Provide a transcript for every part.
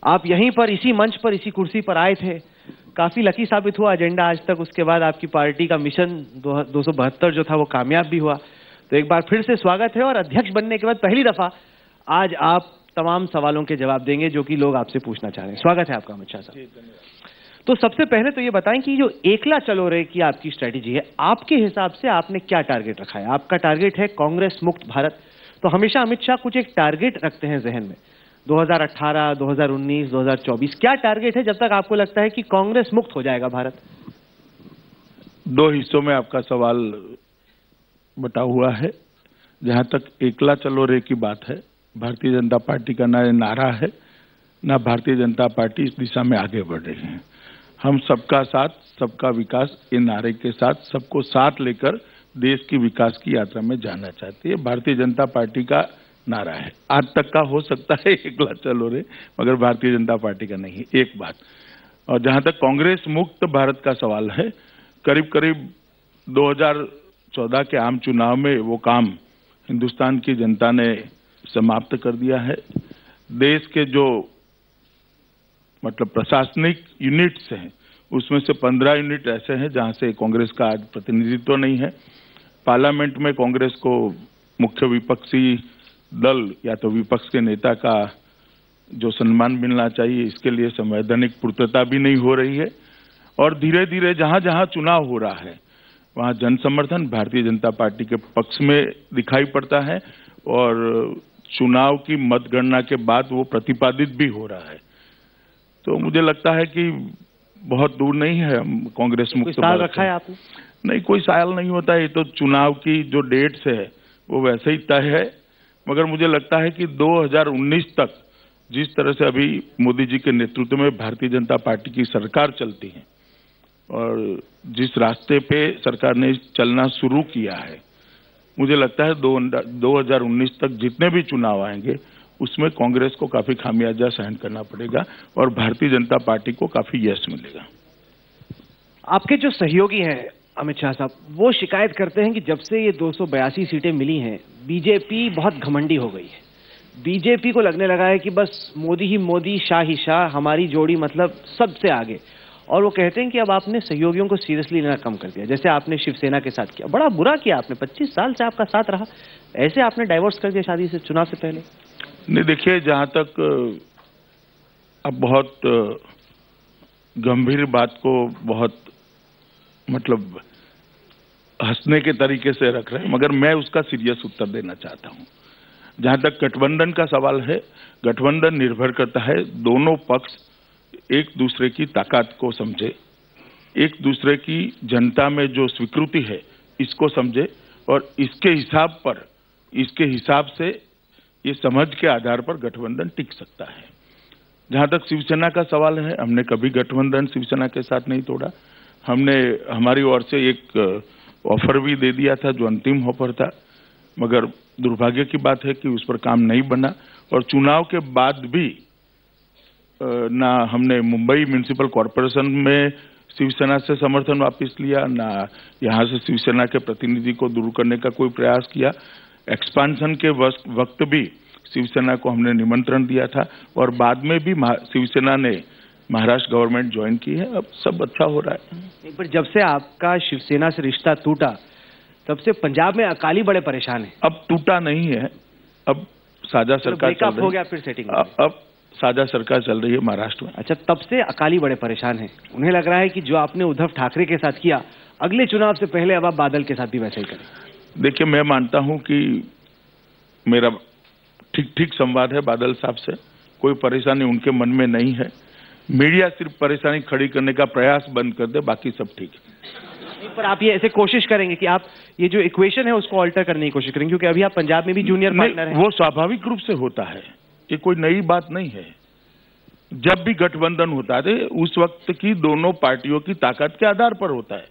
आप यहीं पर इसी मंच पर इसी कुर्सी पर आए थे, काफी लकी साबित हुआ एजेंडा आज तक। उसके बाद आपकी पार्टी का मिशन 272 जो था वो कामयाब भी हुआ। तो एक बार फिर से स्वागत है और अध्यक्ष बनने के बाद पहली दफा आज आप तमाम सवालों के जवाब देंगे जो कि लोग आपसे पूछना चाह रहे हैं। स्वागत है आपका अमित शाह साहब। तो सबसे पहले तो ये बताएं कि जो एकला चलो रे की आपकी स्ट्रेटेजी है, आपके हिसाब से आपने क्या टारगेट रखा है? आपका टारगेट है कांग्रेस मुक्त भारत। तो हमेशा अमित शाह कुछ एक टारगेट रखते हैं जहन में, 2018, 2019, 2024, क्या टारगेट है जब तक आपको लगता है कि कांग्रेस मुक्त हो जाएगा भारत? दो हिस्सों में आपका सवाल बटा हुआ है। जहां तक एकला चलो रे की बात है, भारतीय जनता पार्टी का ना नारा है ना भारतीय जनता पार्टी इस दिशा में आगे बढ़ रही है। हम सबका साथ सबका विकास ये नारे के साथ सबको साथ लेकर देश की विकास की यात्रा में जाना चाहती है। भारतीय जनता पार्टी का नारा है। आज तक का हो सकता है एकला चलो रे, मगर भारतीय जनता पार्टी का नहीं, एक बात। और जहां तक कांग्रेस मुक्त भारत का सवाल है, करीब करीब 2014 के आम चुनाव में वो काम हिंदुस्तान की जनता ने समाप्त कर दिया है। देश के जो मतलब प्रशासनिक यूनिट्स हैं, उसमें से 15 यूनिट ऐसे हैं जहां से कांग्रेस का आज प्रतिनिधित्व नहीं है। पार्लियामेंट में कांग्रेस को मुख्य विपक्षी दल या तो विपक्ष के नेता का जो सम्मान मिलना चाहिए, इसके लिए संवैधानिक पूर्तता भी नहीं हो रही है। और धीरे धीरे जहां जहां चुनाव हो रहा है वहां जन समर्थन भारतीय जनता पार्टी के पक्ष में दिखाई पड़ता है और चुनाव की मतगणना के बाद वो प्रतिपादित भी हो रहा है। तो मुझे लगता है कि बहुत दूर नहीं है हम कांग्रेस मुक्त। कोई साल रखा है आपने? नहीं, कोई साल नहीं होता है। ये तो चुनाव की जो डेट्स है वो वैसे ही तय है। मगर मुझे लगता है कि 2019 तक जिस तरह से अभी मोदी जी के नेतृत्व में भारतीय जनता पार्टी की सरकार चलती है और जिस रास्ते पे सरकार ने चलना शुरू किया है, मुझे लगता है 2019 तक जितने भी चुनाव आएंगे उसमें कांग्रेस को काफी खामियाजा सहन करना पड़ेगा और भारतीय जनता पार्टी को काफी यश मिलेगा। आपके जो सहयोगी हैं अमित शाह साहब, वो शिकायत करते हैं कि जब से ये 282 सीटें मिली हैं, बीजेपी बहुत घमंडी हो गई है। बीजेपी को लगने लगा है कि बस मोदी ही मोदी, शाह ही शाह, हमारी जोड़ी मतलब सबसे आगे। और वो कहते हैं कि अब आपने सहयोगियों को सीरियसली लेना कम कर दिया, जैसे आपने शिवसेना के साथ किया। बड़ा बुरा किया आपने, 25 साल से आपका साथ रहा, ऐसे आपने डाइवोर्स कर दिया शादी से चुनाव से पहले। नहीं, देखिए, जहां तक अब बहुत गंभीर बात को बहुत मतलब हंसने के तरीके से रख रहे हैं, मगर मैं उसका सीरियस उत्तर देना चाहता हूं। जहां तक गठबंधन का सवाल है, गठबंधन निर्भर करता है दोनों पक्ष एक दूसरे की ताकत को समझे, एक दूसरे की जनता में जो स्वीकृति है इसको समझे और इसके हिसाब से ये समझ के आधार पर गठबंधन टिक सकता है। जहां तक शिवसेना का सवाल है, हमने कभी गठबंधन शिवसेना के साथ नहीं तोड़ा। हमने हमारी ओर से एक ऑफर भी दे दिया था जो अंतिम ऑफर था, मगर दुर्भाग्य की बात है कि उस पर काम नहीं बना। और चुनाव के बाद भी ना हमने मुंबई म्युनिसिपल कॉरपोरेशन में शिवसेना से समर्थन वापस लिया, ना यहाँ से शिवसेना के प्रतिनिधि को दूर करने का कोई प्रयास किया। एक्सपांशन के वक्त भी शिवसेना को हमने निमंत्रण दिया था और बाद में भी शिवसेना ने महाराष्ट्र गवर्नमेंट ज्वाइन की है। अब सब अच्छा हो रहा है। पर जब से आपका शिवसेना से रिश्ता टूटा तब से पंजाब में अकाली बड़े परेशान हैं। अब टूटा नहीं है, अब साझा सरकार चल रही है। हो गया फिर सेटिंग। अब साझा सरकार चल रही है महाराष्ट्र में। अच्छा, तब से अकाली बड़े परेशान हैं। उन्हें लग रहा है कि जो आपने उद्धव ठाकरे के साथ किया, अगले चुनाव से पहले अब आप बादल के साथ भी वैसे ही करें। देखिए, मैं मानता हूं कि मेरा ठीक संवाद है बादल साहब से, कोई परेशानी उनके मन में नहीं है। मीडिया सिर्फ परेशानी खड़ी करने का प्रयास बंद कर दे, बाकी सब ठीक है। पर आप ये ऐसे कोशिश करेंगे कि आप ये जो इक्वेशन है उसको ऑल्टर करने की कोशिश करेंगे, क्योंकि अभी आप पंजाब में भी जूनियर पार्टनर हैं। वो स्वाभाविक रूप से होता है, ये कोई नई बात नहीं है। जब भी गठबंधन होता है उस वक्त की दोनों पार्टियों की ताकत के आधार पर होता है।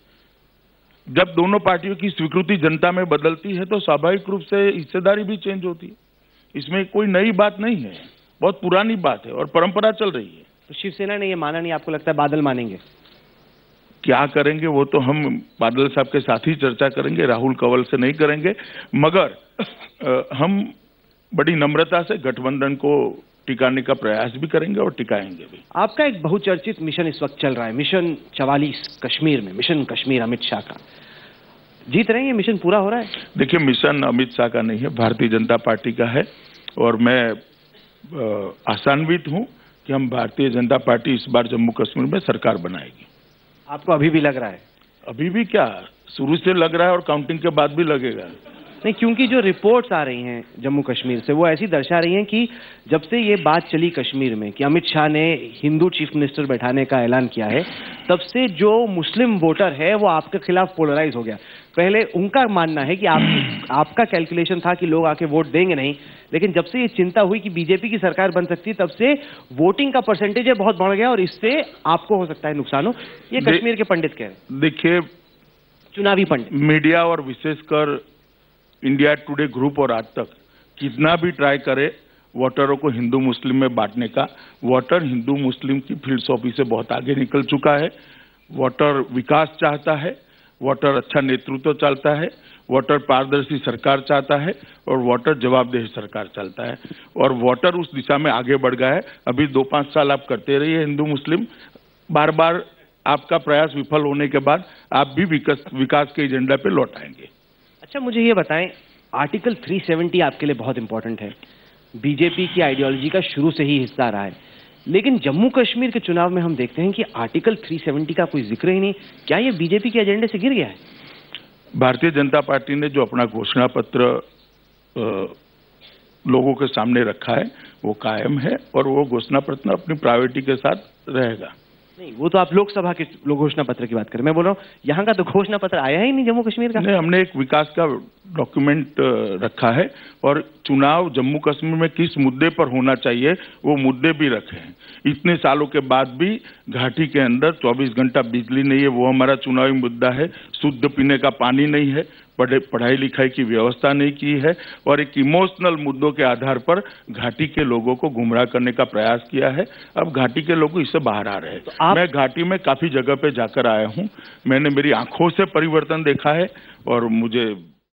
जब दोनों पार्टियों की स्वीकृति जनता में बदलती है तो स्वाभाविक रूप से हिस्सेदारी भी चेंज होती है। इसमें कोई नई बात नहीं है, बहुत पुरानी बात है और परंपरा चल रही है। तो शिवसेना ने ये माना नहीं, आपको लगता है बादल मानेंगे? क्या करेंगे वो तो हम बादल साहब के साथ ही चर्चा करेंगे, राहुल कंवल से नहीं करेंगे। मगर हम बड़ी नम्रता से गठबंधन को टिकाने का प्रयास भी करेंगे और टिकाएंगे भी। आपका एक बहुचर्चित मिशन इस वक्त चल रहा है, मिशन 44 कश्मीर में, मिशन कश्मीर अमित शाह का। जीत रहे हैं, ये मिशन पूरा हो रहा है? देखिए, मिशन अमित शाह का नहीं है, भारतीय जनता पार्टी का है। और मैं आशान्वित हूं कि हम भारतीय जनता पार्टी इस बार जम्मू कश्मीर में सरकार बनाएगी। आपको अभी भी लग रहा है? अभी भी क्या, शुरू से लग रहा है और काउंटिंग के बाद भी लगेगा। नहीं, क्योंकि जो रिपोर्ट्स आ रही हैं जम्मू कश्मीर से वो ऐसी दर्शा रही हैं कि जब से ये बात चली कश्मीर में कि अमित शाह ने हिंदू चीफ मिनिस्टर बैठाने का ऐलान किया है, तब से जो मुस्लिम वोटर है वो आपके खिलाफ पोलराइज हो गया। पहले उनका मानना है कि आपका कैलकुलेशन था कि लोग आके वोट देंगे नहीं, लेकिन जब से ये चिंता हुई कि बीजेपी की सरकार बन सकती है, तब से वोटिंग का परसेंटेज है बहुत बढ़ गया और इससे आपको हो सकता है नुकसान हो। ये कश्मीर के पंडित कह रहे हैं। देखिए, चुनावी पंडित, मीडिया और विशेषकर इंडिया टुडे ग्रुप और आज तक कितना भी ट्राई करे वोटरों को हिंदू मुस्लिम में बांटने का, वोटर हिंदू मुस्लिम की फिलॉसफी से बहुत आगे निकल चुका है। वोटर विकास चाहता है, वोटर अच्छा नेतृत्व चाहता है, वोटर पारदर्शी सरकार चाहता है और वोटर जवाबदेह सरकार चाहता है। और वोटर उस दिशा में आगे बढ़ गया है। अभी 2-5 साल आप करते रहिए हिंदू मुस्लिम, बार बार आपका प्रयास विफल होने के बाद आप भी विकास के एजेंडा पे लौट आएंगे। अच्छा, मुझे ये बताएं, आर्टिकल 370 आपके लिए बहुत इंपॉर्टेंट है, बीजेपी की आइडियोलॉजी का शुरू से ही हिस्सा रहा है, लेकिन जम्मू कश्मीर के चुनाव में हम देखते हैं कि आर्टिकल 370 का कोई जिक्र ही नहीं। क्या ये बीजेपी के एजेंडे से गिर गया है? भारतीय जनता पार्टी ने जो अपना घोषणा पत्र लोगों के सामने रखा है वो कायम है और वो घोषणा पत्र अपनी प्रायोरिटी के साथ रहेगा। नहीं, वो तो आप लोकसभा के घोषणा पत्र की बात करें, मैं बोल रहा हूँ यहाँ का तो घोषणा पत्र आया ही नहीं जम्मू कश्मीर का। नहीं, हमने एक विकास का डॉक्यूमेंट रखा है और चुनाव जम्मू कश्मीर में किस मुद्दे पर होना चाहिए वो मुद्दे भी रखे हैं। इतने सालों के बाद भी घाटी के अंदर 24 घंटा बिजली नहीं है, वो हमारा चुनावी मुद्दा है। शुद्ध पीने का पानी नहीं है, पढ़ाई लिखाई की व्यवस्था नहीं की है और एक इमोशनल मुद्दों के आधार पर घाटी के लोगों को गुमराह करने का प्रयास किया है। अब घाटी के लोग इससे बाहर आ रहे हैं। तो मैं घाटी में काफी जगह पे जाकर आया हूं, मैंने मेरी आंखों से परिवर्तन देखा है और मुझे